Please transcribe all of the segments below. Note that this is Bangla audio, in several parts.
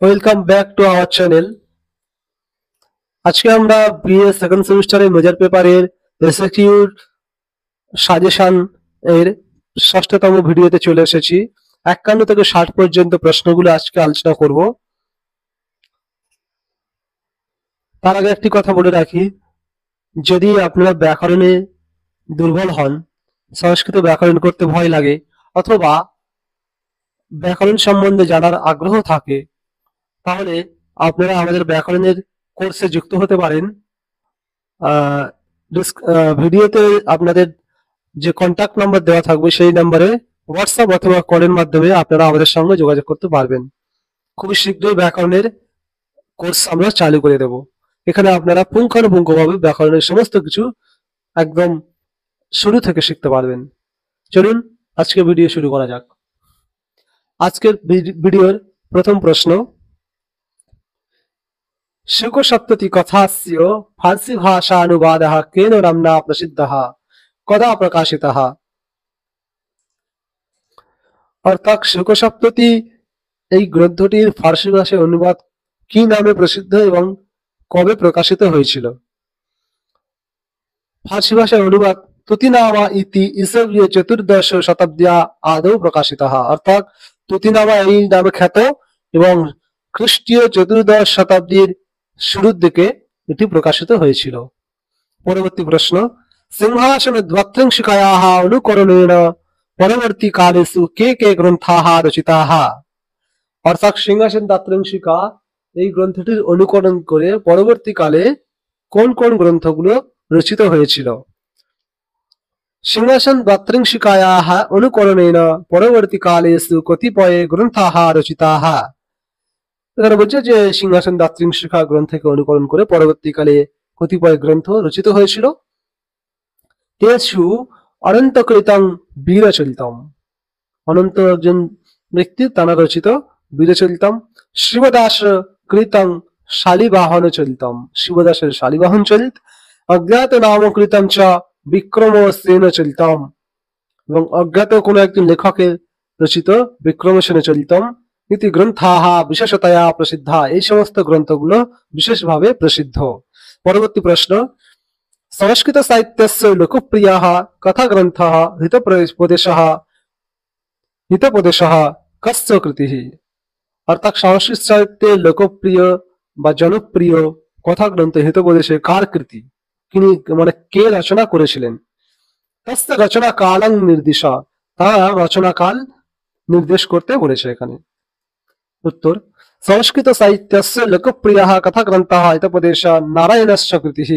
Welcome back to our channel. আজকে আমরা বিএ সেকেন্ড সেমিস্টারের মেজর পেপারের এসএকিউ সাজেশন এর ষষ্ঠতম ভিডিওতে চলে এসেছি। 51 থেকে 60 পর্যন্ত প্রশ্নগুলো আজকে আলোচনা করব। তার আগে একটি কথা বলে রাখি, যদি আপনারা ব্যাকরণে দুর্বল হন, সংস্কৃত ব্যাকরণ করতে ভয় লাগে, অথবা ব্যাকরণ সম্বন্ধে জানার আগ্রহ থাকে, তাহলে আপনারা আমাদের ব্যাকরণের কোর্সে যুক্ত হতে পারেন। ভিডিওতে আপনাদের যে কন্ট্যাক্ট নাম্বার দেওয়া থাকবে সেই নাম্বারে হোয়াটসঅ্যাপ অথবা কলের মাধ্যমে আপনারা আমাদের সঙ্গে যোগাযোগ করতে পারবেন। খুবই শীঘ্রই ব্যাকরণের কোর্স আমরা চালু করে দেব। এখানে আপনারা পুঙ্খানুপুঙ্খভাবে ব্যাকরণের সমস্ত কিছু একদম শুরু থেকে শিখতে পারবেন। চলুন আজকে ভিডিও শুরু করা যাক। আজকের ভিডিওর প্রথম প্রশ্ন, शुकसप्तति कथास्य फारसी भाषानुवादः केन नाम्ना प्रसिद्धः कदा प्रकाशितः। অর্থাৎ শুকসপ্ততি এই গ্রন্থটির ফার্সি ভাষায় অনুবাদ কি নামে প্রসিদ্ধ এবং কবে প্রকাশিত হয়েছিল। ফার্সি ভাষায় অনুবাদ তুতিনামা ইতি ঈশবীয় চতুর্দশ শতাব্দ্যা আদৌ প্রকাশিতः। অর্থাৎ তুতিনামা এই নামে খ্যাত এবং খ্রিস্টীয় চতুর্দশ শতাব্দীর শুরুর দিকে এটি প্রকাশিত হয়েছিল। পরবর্তী প্রশ্ন, সিংহাসন দ্বাত্রিংশিকায়াः অনুকরণেন পরবর্তী কালেষু কে কে গ্রন্থাः রচিতাः। অর্থাৎ সিংহাসন দ্বাত্রিংশিকা এই গ্রন্থটির অনুকরণ করে পরবর্তীকালে কোন কোন গ্রন্থগুলো রচিত হয়েছিল। সিংহাসন দ্বাত্রিংশিকায়াः অনুকরণেন পরবর্তী কালেষু কতিপয় গ্রন্থাः রচিতাः। এখানে বলছে যে সিংহাসন দ্বাত্রিংশিকা গ্রন্থকে অনুকরণ করে পরবর্তীকালে কতিপয় গ্রন্থ রচিত হয়েছিল। তেষু অনন্তকৃতং বীরচরিতম, অনন্ত একজন ব্যক্তি তারা রচিত বীরচরিতম। শিবদাস কৃতং শালিবাহন চরিতম, শিবদাসের শালিবাহন চরিত। অজ্ঞাত নামকৃতম চ বিক্রমসেন চরিতম, এবং অজ্ঞাত কোন একজন লেখকের রচিত বিক্রমসেন চরিতম। ইতি গ্রন্থাः বিশেষতয়া প্রসিদ্ধা, এই সমস্ত গ্রন্থগুলো বিশেষভাবে প্রসিদ্ধ। পরবর্তী প্রশ্ন, সংস্কৃত সাহিত্যস্য লোকপ্রিয়ः কথাগ্রন্থः হিতোপদেশः কস্য কৃতিः। অর্থাৎ সংস্কৃত সাহিত্যের লোকপ্রিয় বা জনপ্রিয় কথাগ্রন্থ হিতোপদেশে কার কৃতি, তিনি মানে কে রচনা করেছিলেন। তস্য রচনা কালং নির্দিশ, তার রচনাকাল নির্দেশ করতে বলেছে এখানে। উত্তর, সংস্কৃত সাহিত্যস্য লোকপ্রিয়ः কথাগ্রন্থः হিতোপদেশः নারায়ণস্য কৃতিः।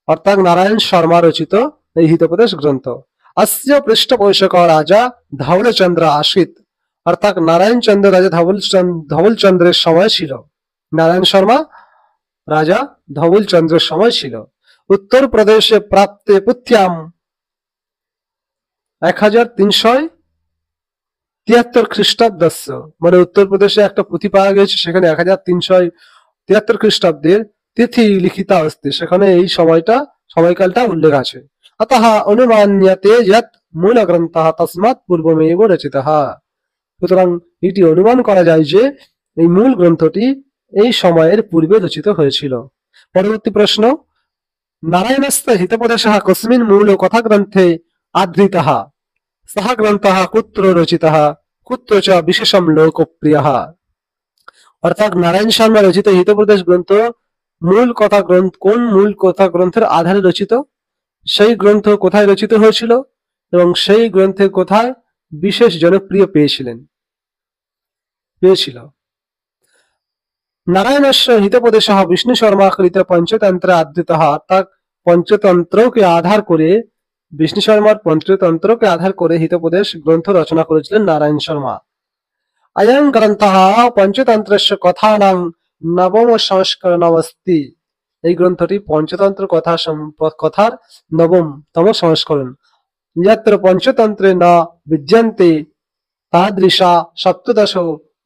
অর্থাৎ নারায়ণ শর্মা রচিত এই হিতোপদেশ গ্রন্থ। अस्य पृष्ठपोषक राजा धवलचंद्र आश्रित, अर्थात नारायण चंद्र राजा धवलचंद्रेर समय ছিল। नारायण शर्मा राजा धवलचंद्रेर समय ছিল। उत्तर प्रदेशे प्राप्ते पुथ्याम 1373 খ্রিস্টাব্দস্য, মানে উত্তরপ্রদেশে একটা পুঁথি পাওয়া গেছে, সেখানে 1373 খ্রিস্টাব্দের তিথি লিখিতা অস্তি, সেখানে এই সময়কালটা উল্লেখ আছে। अतः अनुमान्यते यत् मूल ग्रन्थः तस्मात् पूर्वमेव रचितः। সুতরাং এটি অনুমান করা যায় যে এই মূল গ্রন্থটি এই সময়ের পূর্বে রচিত হয়েছিল। পরবর্তী প্রশ্ন, নারায়ণস্য হিতোপদেশः কস্মিन् মূল কথাগ্রন্থে আধৃতः, সः গ্রন্থः কুত্র রচিতः, কুত্র চ বিশেষম লোকপ্রিয়ः। অর্থাৎ নারায়ণ শর্মা রচিত হিতোপদেশ গ্রন্থ কোন মূল কথা গ্রন্থের আধারে রচিত, সেই গ্রন্থ কোথায় রচিত হয়েছিল এবং সেই গ্রন্থে কোথায় বিশেষ জনপ্রিয় পেয়েছিল। নারায়ণস্য হিতোপদেশः বিষ্ণু শর্মা কৃত পঞ্চতন্ত্রে আধৃতः, অর্থাৎ পঞ্চতন্ত্রকে আধার করে বিষ্ণু শর্মার পঞ্চতন্ত্রকে আধার করে হিতোপদেশ গ্রন্থ রচনা করেছিলেন নারায়ণ শর্মা। অয়ং গ্রন্থः পঞ্চতন্ত্রস্য কথানাং নবম সংস্করণমস্তি, এই গ্রন্থটি পঞ্চতন্ত্র কথার নবমতম সংস্করণ। যত্র পঞ্চতন্ত্রে ন বিদ্যন্তে তাদৃশা সপ্তদশ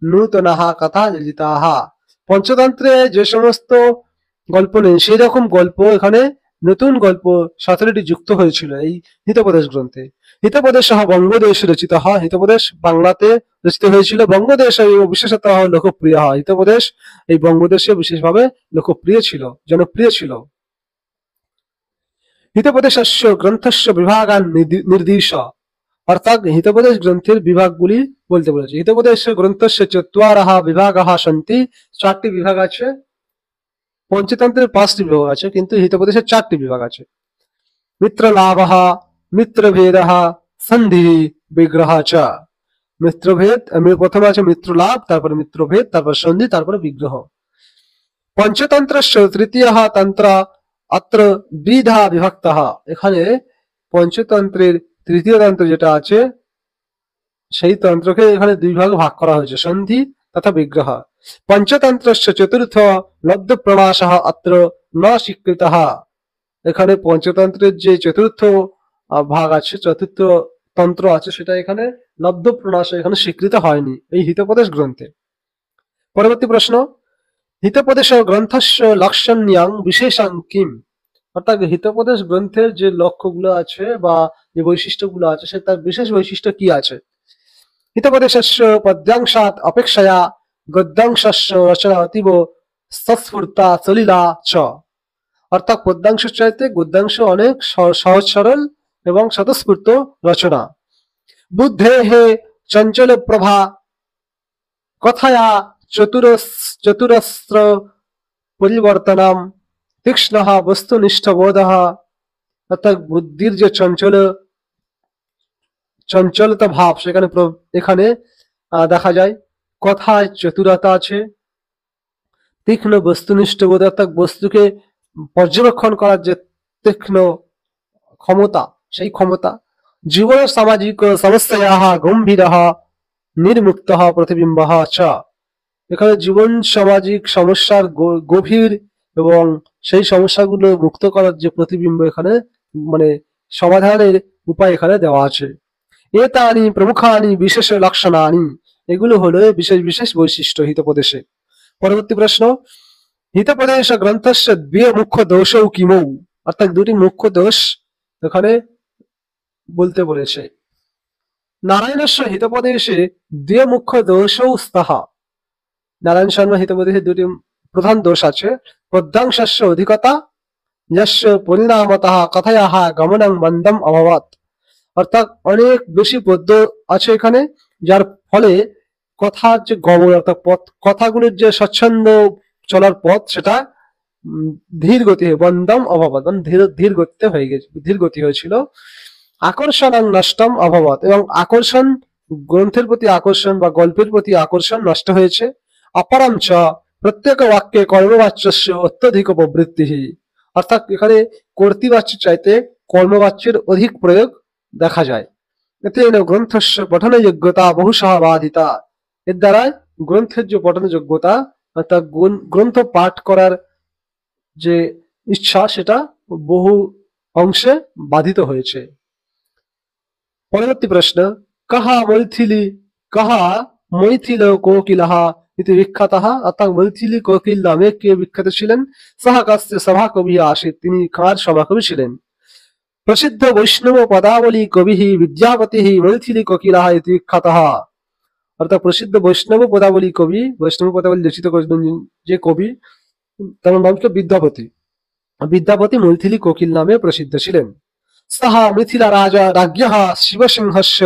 নূতনাঃ কথা লিখিতাঃ। পঞ্চতন্ত্রে যে সমস্ত গল্প নেই সেই রকম গল্প এখানে নতুন গল্প 17টি যুক্ত হয়েছিল এই হিতোপদেশ গ্রন্থে। হিতোপদেশः বঙ্গদেশে রচিতः, হিতোপদেশ বাংলাতে রচিত হয়েছিল। বঙ্গদেশে বিশেষতঃ লোকপ্রিয় হয়। হিতোপদেশ এই বঙ্গদেশে বিশেষভাবে লোকপ্রিয় ছিল, জনপ্রিয় ছিল। হিতোপদেশস্য গ্রন্থস্য বিভাগান নির্দিশ, অর্থাৎ হিতোপদেশ গ্রন্থের বিভাগগুলি বলতে বলেছে। হিতোপদেশ গ্রন্থস্য চত্বারः বিভাগাः সন্তি, চারটি বিভাগ আছে। পঞ্চতন্ত্রের 5টি বিভাগ আছে, কিন্তু হিতোপদেশের 4টি বিভাগ আছে। মিত্রলাভः, মিত্রভেদः, সন্ধি, বিগ্রহ চ। মিত্রভেদ, প্রথমে আছে মিত্রলাভ, তারপর মিত্রভেদ, তারপর সন্ধি, তারপর বিগ্রহ। পঞ্চতন্ত্রস্য তৃতীয়ः তন্ত্র অত্র দ্বিধা বিভক্তः, এখানে পঞ্চতন্ত্রের তৃতীয় তন্ত্র যেটা আছে সেই তন্ত্রকে এখানে দুই ভাগে ভাগ করা হয়েছে, সন্ধি তথা বিগ্রহ। পঞ্চতন্ত্রস্য চতুর্থ লব্ধ প্রণাশः অত্র ন স্বীকৃতः, এখানে পঞ্চতন্ত্রের যে চতুর্থ ভাগ আছে, চতুর্থ তন্ত্র আছে, সেটা এখানে লব্ধ প্রণাশ এখানে স্বীকৃত হয়নি এই হিতোপদেশ গ্রন্থে। পরবর্তী প্রশ্ন, হিতোপদেশ গ্রন্থস্য লক্ষণ্যাং বিশেষাং কিম, অর্থাৎ হিতোপদেশ গ্রন্থের যে লক্ষ্যগুলো আছে বা যে বৈশিষ্ট্যগুলো আছে সে তার বিশেষ বৈশিষ্ট্য কি আছে। হিতোপদেশস্য পদ্যাংশাৎ অপেক্ষয়া গদ্যাংশস্য রচনা অতীব সস্ফূর্তা সলিলা চ, অর্থাৎ পদ্যাংশ চাইতে গদ্যাংশ অনেক সহজ সরল এবং স্বতঃস্ফূর্ত রচনা। বুদ্ধেঃ চঞ্চল প্রভা কথায়া চতুরস্র পরিবর্তনম তীক্ষ্ণঃ বস্তুনিষ্ঠবোধঃ, অর্থাৎ বুদ্ধির যে চঞ্চলতা ভাব সেখানে এখানে দেখা যায়। কথায় চতুরতা আছে, তীক্ষ্ণ বস্তুনিষ্ঠ বোধ, অর্থাৎ বস্তুকে পর্যবেক্ষণ করার যে তীক্ষ্ণ ক্ষমতা, সেই ক্ষমতা। জীবন সামাজিক সমস্যায়াঃ গম্ভীরঃ নির্মুক্তঃ প্রতিবিম্বঃ চ, এখানে জীবন সামাজিক সমস্যার গভীর এবং সেই সমস্যাগুলো মুক্ত করার যে প্রতিবিম্ব এখানে মানে সমাধানের উপায় এখানে দেওয়া আছে। এতানি প্রমুখানি বিশেষ লক্ষণানি, এগুলো হলো বিশেষ বিশেষ বৈশিষ্ট্য হিতোপদেশে। পরবর্তী প্রশ্ন, হিতোপদেশ গ্রন্থস্য দ্বি মুখ্য দোষৌ কিমৌ, অর্থাৎ দুটি মুখ্য দোষ এখানে বলতে বলেছে। নারায়ণস্য হিতোপদেশে দ্বি মুখ্য দোষৌ স্তঃ, নারায়ণ শর্মা হিতোপদেশে দুটি প্রধান দোষ আছে। পদ্যাংশস্য অধিকতা, যস্য পরিণামতঃ কথায়াঃ গমনং মন্দম অভবৎ, অর্থাৎ অনেক বেশি পদ্য আছে এখানে, যার ফলে কথার যে গমন অর্থাৎ কথাগুলির যে স্বচ্ছন্দ চলার পথ সেটা ধীর গতি মন্দম অভবৎ, ধীর গতিতে হয়ে গেছে, ধীর গতি হয়েছিল। আকর্ষণং নষ্টম অভবৎ, এবং আকর্ষণ, গ্রন্থের প্রতি আকর্ষণ বা গল্পের প্রতি আকর্ষণ নষ্ট হয়েছে। অপরম চ প্রত্যেক বাক্যে কর্মবাচ্যস্য অত্যধিক প্রবৃত্তি, অর্থাৎ এখানে কর্তৃবাচ্য চাইতে কর্মবাচ্যের অধিক প্রয়োগ দেখা যায়। এতেন গ্রন্থস্য পঠন যোগ্যতা বহুশঃ বাধিতা, এর দ্বারা গ্রন্থের যে পঠন যোগ্যতা অর্থাৎ গ্রন্থ পাঠ করার যে ইচ্ছা সেটা বহু অংশে বাধিত হয়েছে। পরবর্তী প্রশ্ন, কাহা মৈথিল কোকিলঃ ইতি বিখ্যাতঃ, অর্থাৎ মৈথিলি কোকিল নামে কে বিখ্যাত ছিলেন। সহ কাস্য সভাকবি আসিত, তিনি কার সভাকবি ছিলেন। প্রসিদ্ধ বৈষ্ণব পদাবলী কবি বিদ্যাপতি মৈথিলি কোকিলঃ ইতি বিখ্যাতঃ, অর্থাৎ প্রসিদ্ধ বৈষ্ণব পদাবলী কবি, বৈষ্ণব পদাবলী রচিত করেছিলেন যে কবি তার নাম ছিল বিদ্যাপতি। বিদ্যাপতি মৈথিলি কোকিল নামে প্রসিদ্ধ ছিলেন। সহ মিথিলা রাজা রাজ্ঞঃ শিবসিংহস্য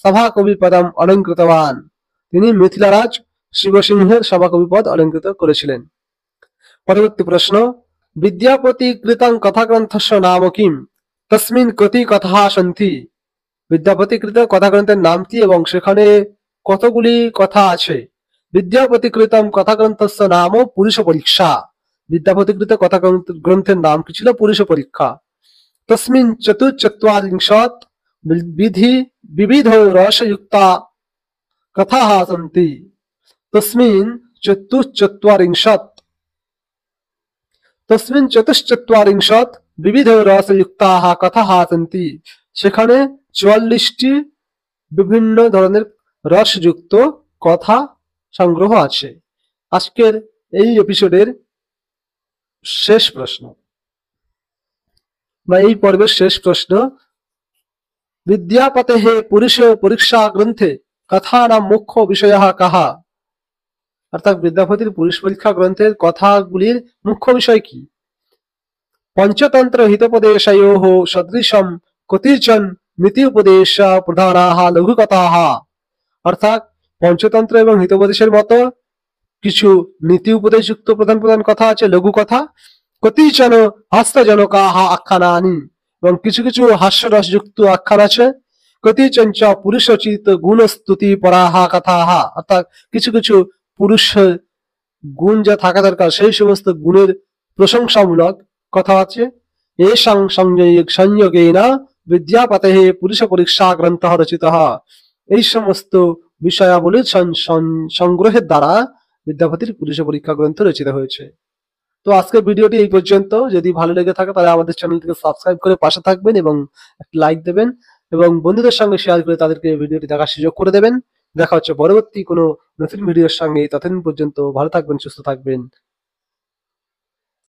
সভাকবি পদম অলঙ্কৃতবান, তিনি মিথিলারাজ শিবসিংহের সভাকবি পদ অলঙ্কৃত করেছিলেন। পরবর্তী প্রশ্ন, বিদ্যাপতি কৃতং কথাগ্রন্থস্য নাম কিম তস্মিন কতি কথা সন্তি, বিদ্যাপতি কৃত কথাগ্রন্থের নাম কি এবং সেখানে কতগুলি কথা আছে। বিদ্যাপতিকৃতম কথাগ্রন্থস্য নাম পুরুষ পরীক্ষা, বিদ্যাপতিকৃত কথা গ্রন্থের নাম কি ছিল পুরুষ পরীক্ষা। তস্মিন চতুশ্চত্বারিংশৎ বিধি বিবিধ রসযুক্তা কথাঃ সন্তি, তস্মিন চতুশ্চত্বারিংশৎ বিবিধ রসযুক্তাঃ কথাঃ সন্তি, সেখানে 44টি বিভিন্ন ধরনের রসযুক্ত কথা সংগ্রহ আছে। আজকের এই এপিসোডের শেষ প্রশ্ন বা এই পর্বের শেষ প্রশ্ন, বিদ্যাপতেঃ পুরুষ পরীক্ষা গ্রন্থে কথানাম মুখ্য বিষয়ः কাহ, অর্থাৎ বিদ্যাপতির পুরুষ পরীক্ষা গ্রন্থের কথাগুলির মুখ্য বিষয় কি? পঞ্চতন্ত্র হিতোপদেশয়োঃ সদৃশম কতিচন নীতি উপদেশ প্রধানাঃ লঘুকথাঃ, অর্থাৎ পঞ্চতন্ত্র এবং হিতোপদেশের মতো কিছু নীতি উপদেশযুক্ত প্রধান প্রধান কথা আছে, লঘু কথা। কতিচন হাস্যজনকাঃ আখ্যানানি, এবং কিছু কিছু হাস্যরসযুক্ত আখ্যান আছে। কতিচন চ পুরুষোচিত গুণস্তুতি পরাঃ কথাঃ, অর্থাৎ কিছু কিছু পুরুষ গুণ যা থাকা দরকার সেই সমস্ত গুণের প্রশংসামূলক কথা আছে। এষাং সংযোগেন বিদ্যাপতেঃ পুরুষ পরীক্ষা গ্রন্থ রচিতঃ, এই সমস্ত বিষয়াবলীর সংগ্রহের দ্বারা বিদ্যাপতির পুরুষ পরীক্ষা গ্রন্থ রচিত হয়েছে। তো আজকের ভিডিওটি এই পর্যন্ত। যদি ভালো লেগে থাকে তাহলে আমাদের চ্যানেলটিকে সাবস্ক্রাইব করে পাশে থাকবেন এবং একটা লাইক দেবেন এবং বন্ধুদের সঙ্গে শেয়ার করে তাদেরকে ভিডিওটি দেখার সুযোগ করে দেবেন। দেখা হচ্ছে পরবর্তী কোনো নতুন ভিডিওর সঙ্গে। ততদিন পর্যন্ত ভালো থাকবেন, সুস্থ থাকবেন।